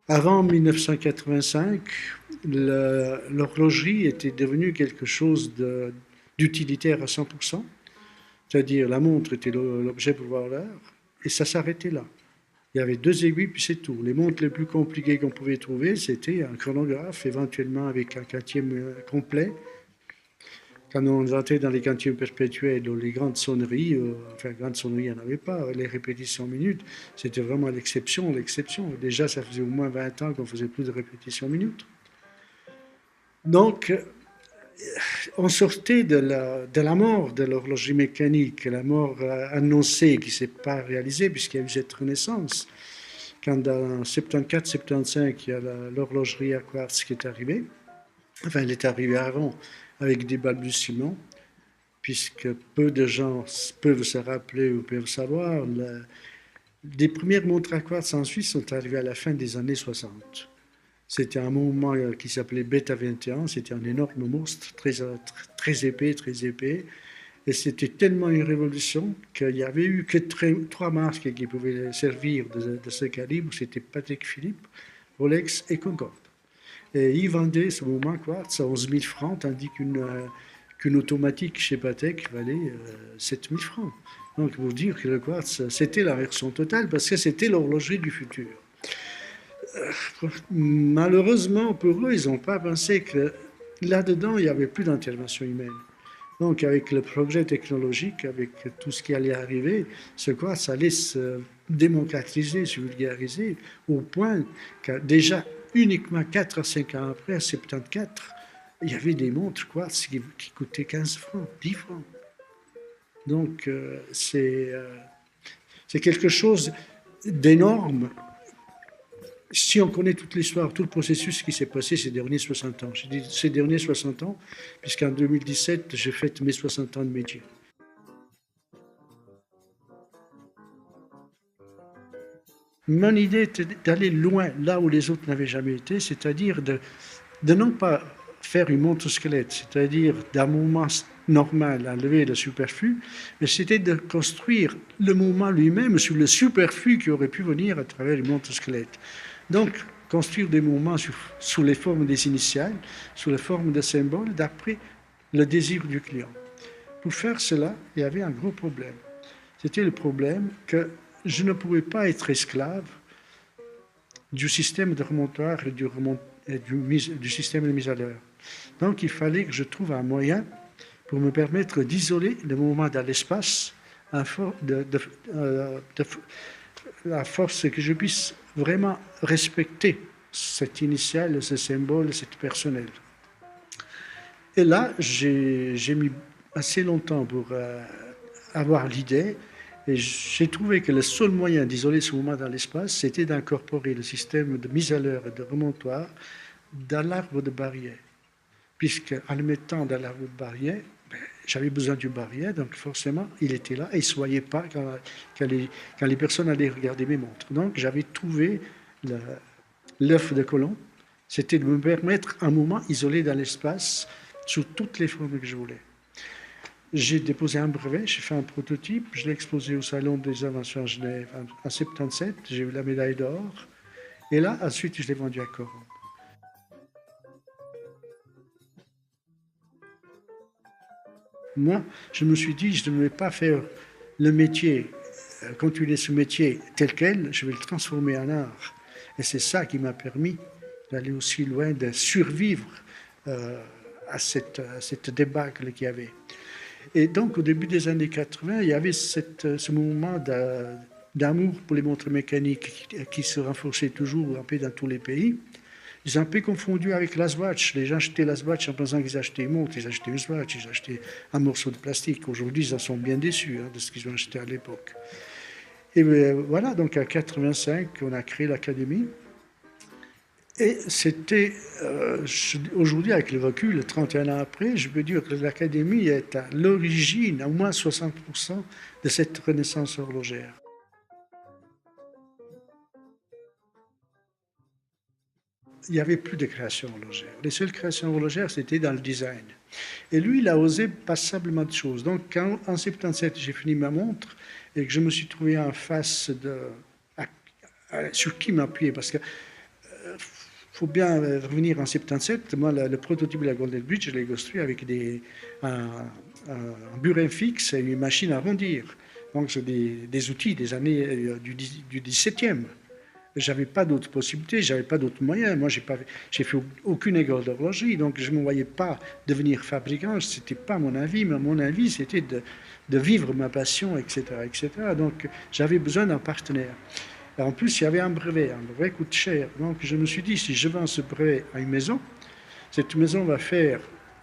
Avant 1985, l'horlogerie était devenue quelque chose d'utilitaire à 100%, c'est-à-dire la montre était l'objet pour voir l'heure, et ça s'arrêtait là. Il y avait deux aiguilles, puis c'est tout. Les montres les plus compliquées qu'on pouvait trouver, c'était un chronographe, éventuellement avec un quantième complet. Quand on entrait dans les quantièmes perpétuels ou les grandes sonneries, enfin, grandes sonneries, il n'y en avait pas. Les répétitions minutes, c'était vraiment l'exception, l'exception. Déjà, ça faisait au moins 20 ans qu'on faisait plus de répétitions minutes. Donc, on sortait de la mort de l'horlogerie mécanique, la mort annoncée qui ne s'est pas réalisée puisqu'il y a eu cette renaissance. Quand dans 74-75, il y a l'horlogerie à quartz qui est arrivée, enfin elle est arrivée avant avec des balbutiements, puisque peu de gens peuvent se rappeler ou peuvent savoir, les premières montres à quartz en Suisse sont arrivées à la fin des années 60. C'était un mouvement qui s'appelait Beta 21, c'était un énorme monstre, très épais, très épais. Et c'était tellement une révolution qu'il n'y avait eu que trois marques qui pouvaient servir de ce calibre. C'était Patek Philippe, Rolex et Concorde. Et ils vendaient ce mouvement quartz à 11 000 francs, tandis qu'une automatique chez Patek valait 7 000 francs. Donc, pour dire que le quartz, c'était la version totale, parce que c'était l'horlogerie du futur. Malheureusement pour eux, ils n'ont pas pensé que là-dedans, il n'y avait plus d'intervention humaine. Donc, avec le progrès technologique, avec tout ce qui allait arriver, ce quartz allait se démocratiser, se vulgariser, au point que déjà, uniquement 4 à 5 ans après, à 74, il y avait des montres quartz qui coûtaient 15 francs, 10 francs. Donc, c'est quelque chose d'énorme si on connaît toute l'histoire, tout le processus qui s'est passé ces derniers 60 ans. J'ai dit ces derniers 60 ans, puisqu'en 2017, j'ai fait mes 60 ans de métier. Mon idée était d'aller loin, là où les autres n'avaient jamais été, c'est-à-dire de non pas faire une montre squelette, c'est-à-dire d'un mouvement normal à lever le superflu, mais c'était de construire le mouvement lui-même sur le superflu qui aurait pu venir à travers une montre squelette. Donc, construire des mouvements sous les formes des initiales, sous les formes de symboles, d'après le désir du client. Pour faire cela, il y avait un gros problème. C'était le problème que je ne pouvais pas être esclave du système de remontoir et du système de mise à l'heure. Donc il fallait que je trouve un moyen pour me permettre d'isoler le mouvement dans l'espace à force que je puisse vraiment respecter cette initiale, ce symbole, cette personnelle. Et là, j'ai mis assez longtemps pour avoir l'idée. Et j'ai trouvé que le seul moyen d'isoler ce mouvement dans l'espace, c'était d'incorporer le système de mise à l'heure et de remontoir dans l'arbre de barrière. Puisque en le mettant dans l'arbre de barrière, j'avais besoin du barrière, donc forcément, il était là et il ne se voyait pas quand les personnes allaient regarder mes montres. Donc, j'avais trouvé l'œuf de Colomb, c'était de me permettre un moment isolé dans l'espace sous toutes les formes que je voulais. J'ai déposé un brevet, j'ai fait un prototype, je l'ai exposé au Salon des inventions à Genève en 77, j'ai eu la médaille d'or, et là, ensuite, je l'ai vendu à Coron. Moi, je me suis dit, je ne vais pas faire le métier, continuer ce métier tel quel, je vais le transformer en art. Et c'est ça qui m'a permis d'aller aussi loin, de survivre à cette débâcle qu'il y avait. Et donc, au début des années 80, il y avait ce mouvement d'amour pour les montres mécaniques qui se renforçait toujours un peu dans tous les pays. Ils ont un peu confondu avec la Swatch. Les gens achetaient la Swatch en pensant qu'ils achetaient une montre, ils achetaient une Swatch, ils achetaient un morceau de plastique. Aujourd'hui, ils en sont bien déçus de ce qu'ils ont acheté à l'époque. Et voilà, donc en 85, on a créé l'académie. Et c'était, aujourd'hui, avec le recul, 31 ans après, je peux dire que l'académie est à l'origine, à au moins 60% de cette renaissance horlogère. Il n'y avait plus de création horlogère. Les seules créations horlogères, c'était dans le design. Et lui, il a osé passablement de choses. Donc, quand en 77, j'ai fini ma montre et que je me suis trouvé en face sur qui m'appuyer, parce que faut bien revenir en 77. Moi, le prototype de la Golden Bridge, je l'ai construit avec un burin fixe et une machine à arrondir. Donc, c'est des outils des années du 17e. Je n'avais pas d'autres possibilités, je n'avais pas d'autres moyens. Moi, j'ai fait aucune école d'horlogerie, donc je ne me voyais pas devenir fabricant. Ce n'était pas mon avis, mais mon avis, c'était de vivre ma passion, etc., etc. Donc, j'avais besoin d'un partenaire. Et en plus, il y avait un brevet. Un brevet coûte cher. Donc, je me suis dit, si je vends ce brevet à une maison, cette maison va faire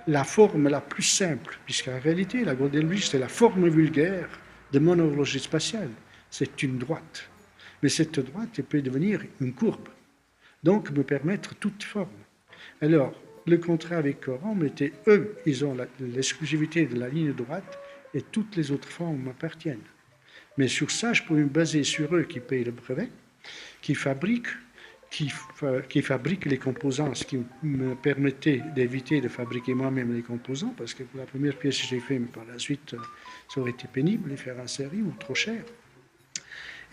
la forme la plus simple, puisqu'en réalité, la Golden Bridge, c'est la forme vulgaire de mon horloger spatiale. C'est une droite. Mais cette droite, elle peut devenir une courbe, donc me permettre toute forme. Alors, le contrat avec Corum était, eux, ils ont l'exclusivité de la ligne droite et toutes les autres formes m'appartiennent. Mais sur ça, je pouvais me baser sur eux qui payent le brevet, qui fabriquent les composants, ce qui me permettait d'éviter de fabriquer moi-même les composants, parce que pour la première pièce que j'ai faite, mais par la suite, ça aurait été pénible de faire en série ou trop cher.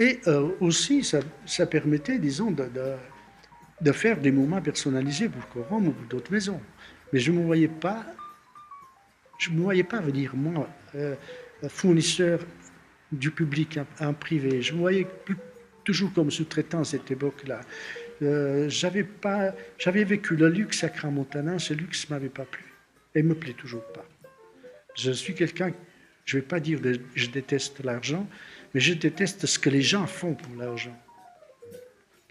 Et aussi, ça permettait, disons, de faire des moments personnalisés pour Corum ou pour d'autres maisons. Mais je ne me voyais pas venir, moi, fournisseur du public en privé. Je me voyais toujours comme sous-traitant à cette époque-là. J'avais vécu le luxe à Crans-Montana, ce luxe ne m'avait pas plu. Et ne me plaît toujours pas. Je suis quelqu'un, je ne vais pas dire que je déteste l'argent, mais je déteste ce que les gens font pour l'argent.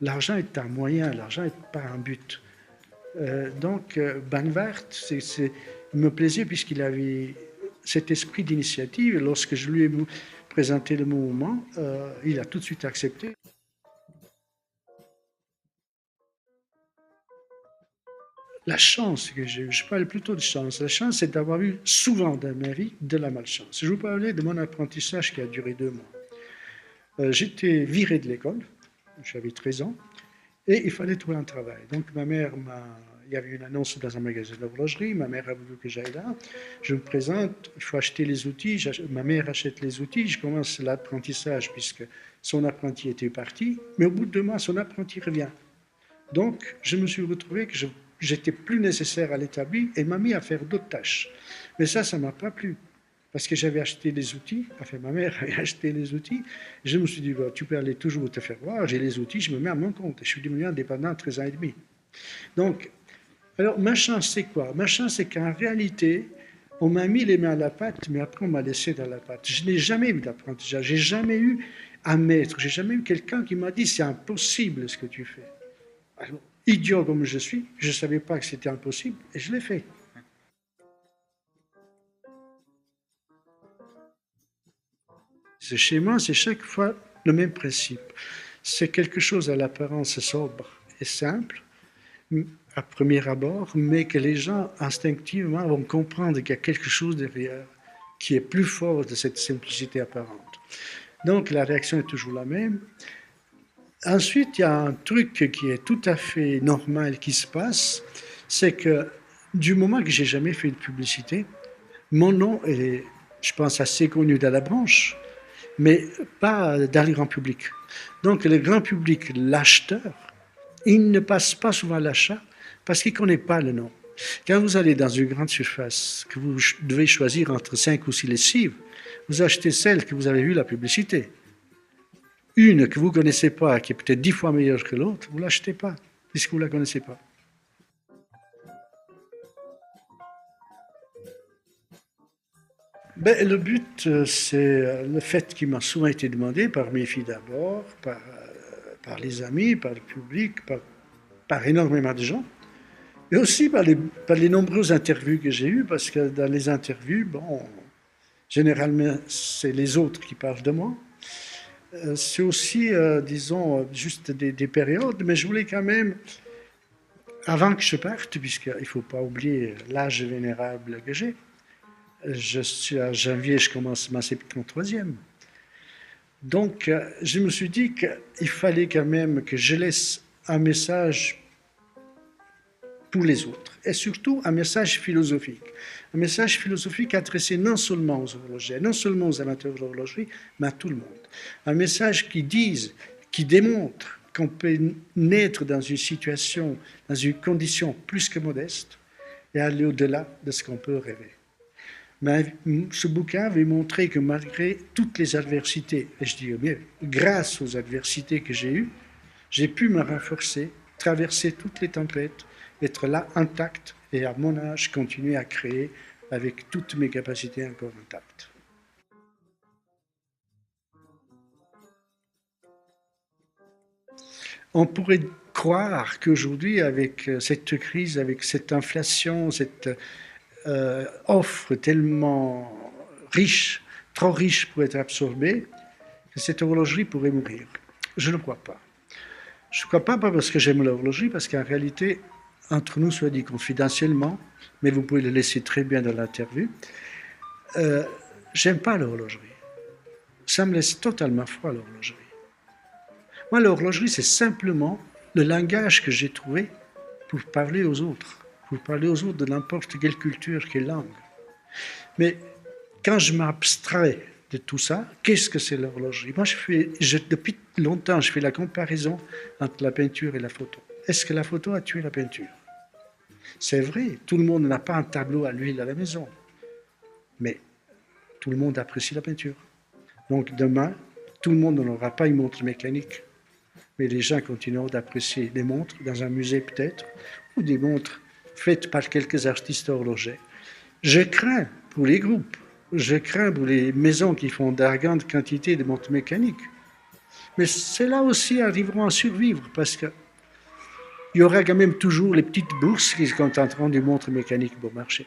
L'argent est un moyen, l'argent n'est pas un but. Donc, Banvart, il me plaisait puisqu'il avait cet esprit d'initiative. Et lorsque je lui ai présenté le mouvement, il a tout de suite accepté. La chance que j'ai eue, je parle plutôt de chance. La chance, c'est d'avoir eu souvent dans ma vie de la malchance. Je vous parlais de mon apprentissage qui a duré 2 mois. J'étais viré de l'école, j'avais 13 ans, et il fallait trouver un travail. Donc ma mère il y avait une annonce dans un magasin d'horlogerie, ma mère a voulu que j'aille là. Je me présente, il faut acheter les outils, ma mère achète les outils, je commence l'apprentissage puisque son apprenti était parti, mais au bout de 2 mois, son apprenti revient. Donc je me suis retrouvé que j'étais plus nécessaire à l'établi et m'a mis à faire d'autres tâches. Mais ça ne m'a pas plu. Parce que j'avais acheté les outils, enfin ma mère avait acheté les outils, et je me suis dit, bah, tu peux aller toujours te faire voir, j'ai les outils, je me mets à mon compte. Et je suis devenu indépendant à 13 ans et demi. Donc, alors ma chance c'est quoi? Ma chance c'est qu'en réalité, on m'a mis les mains à la pâte, mais après on m'a laissé dans la pâte. Je n'ai jamais eu d'apprentissage, j'ai jamais eu un maître, j'ai jamais eu quelqu'un qui m'a dit, c'est impossible ce que tu fais. Alors, idiot comme je suis, je ne savais pas que c'était impossible, et je l'ai fait. Ce schéma, c'est chaque fois le même principe. C'est quelque chose à l'apparence sobre et simple, à premier abord, mais que les gens instinctivement vont comprendre qu'il y a quelque chose derrière qui est plus fort de cette simplicité apparente. Donc la réaction est toujours la même. Ensuite, il y a un truc qui est tout à fait normal qui se passe, c'est que du moment que j'ai jamais fait de publicité, mon nom est, je pense, assez connu dans la branche, mais pas dans le grand public. Donc le grand public, l'acheteur, il ne passe pas souvent à l'achat parce qu'il ne connaît pas le nom. Quand vous allez dans une grande surface, que vous devez choisir entre 5 ou 6 lessives, vous achetez celle que vous avez vue la publicité. Une que vous ne connaissez pas, qui est peut-être 10 fois meilleure que l'autre, vous ne l'achetez pas, puisque vous ne la connaissez pas. Le but, c'est le fait qui m'a souvent été demandé par mes filles d'abord, par les amis, par le public, par énormément de gens, et aussi par les nombreuses interviews que j'ai eues, parce que dans les interviews, bon, généralement, c'est les autres qui parlent de moi. C'est aussi, disons, juste des périodes, mais je voulais quand même, avant que je parte, puisqu'il ne faut pas oublier l'âge vénérable que j'ai, je suis à janvier, je commence ma 73e. Donc, je me suis dit qu'il fallait quand même que je laisse un message pour les autres, et surtout un message philosophique. Un message philosophique adressé non seulement aux horlogers, non seulement aux amateurs d'horlogerie, mais à tout le monde. Un message qui démontre qu'on peut naître dans une situation, dans une condition plus que modeste et aller au-delà de ce qu'on peut rêver. Mais ce bouquin avait montré que malgré toutes les adversités, et je dis bien grâce aux adversités que j'ai eues, j'ai pu me renforcer, traverser toutes les tempêtes, être là intact et à mon âge continuer à créer avec toutes mes capacités encore intactes. On pourrait croire qu'aujourd'hui, avec cette crise, avec cette inflation, cette offre tellement riche, trop riche pour être absorbée, que cette horlogerie pourrait mourir. Je ne crois pas. Je ne crois pas parce que j'aime l'horlogerie, parce qu'en réalité, entre nous, soit dit confidentiellement, mais vous pouvez le laisser très bien dans l'interview, j'aime pas l'horlogerie. Ça me laisse totalement froid, l'horlogerie. Moi, l'horlogerie, c'est simplement le langage que j'ai trouvé pour parler aux autres, de n'importe quelle culture, quelle langue. Mais quand je m'abstrais de tout ça, qu'est-ce que c'est l'horlogerie? Moi, depuis longtemps, je fais la comparaison entre la peinture et la photo. Est-ce que la photo a tué la peinture? C'est vrai, tout le monde n'a pas un tableau à l'huile à la maison, mais tout le monde apprécie la peinture. Donc demain, tout le monde n'aura pas une montre mécanique, mais les gens continueront d'apprécier des montres dans un musée peut-être, ou des montres faites par quelques artistes horlogers. Je crains pour les groupes, je crains pour les maisons qui font de grandes quantités de montres mécaniques. Mais ceux-là aussi arriveront à survivre parce qu'il y aura quand même toujours les petites bourses qui se contenteront des montres mécaniques bon marché.